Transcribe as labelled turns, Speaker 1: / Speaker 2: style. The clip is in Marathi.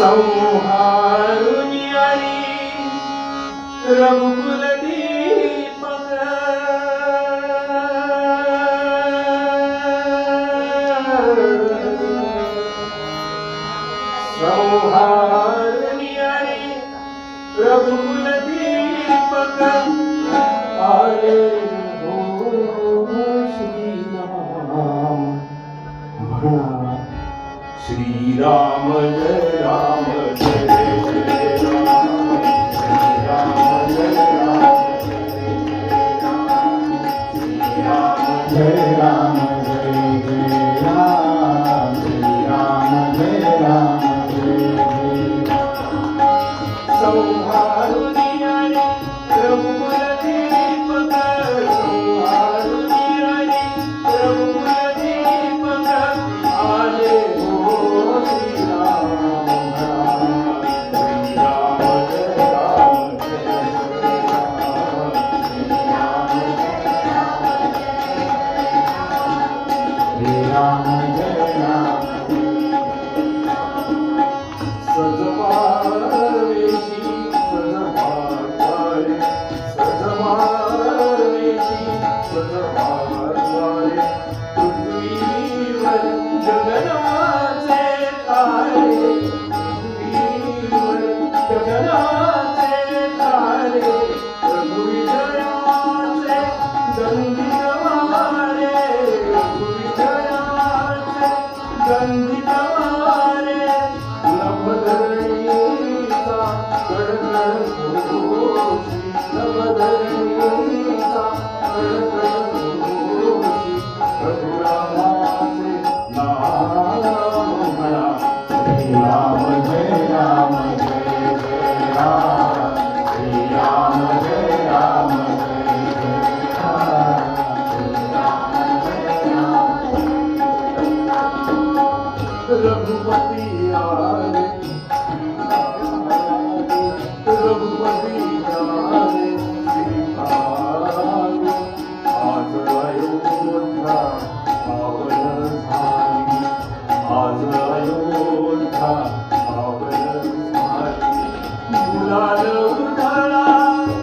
Speaker 1: संहारुनी आणि रघुकुल दीपक संहारुनी आणि रघुकुल दीपक आले हो श्रीराम म्हणा श्रीराम जय राम जय जय राम श्रीराम जय राम जय राम जय राम श्रीराम जय राम जय राम संहारुनी आणि रघुकुल दीपक संहारुनी आणि रघुकुल दीपक आले हो राम जय राम सजवारवेशी सजवारवारे सजवारवेशी सजवारवारे पृथ्वीवर जगनाचे तारे पृथ्वीवर जगनाचे तारे रघुविजयाचे गंधित वारे गंधित वारे नभधरणीचा कडकड घोषी नभधरणीचा कडकड घोषी रघुरामाचे नाम म्हणा श्रीराम जय राम जय जय राम श्रीराम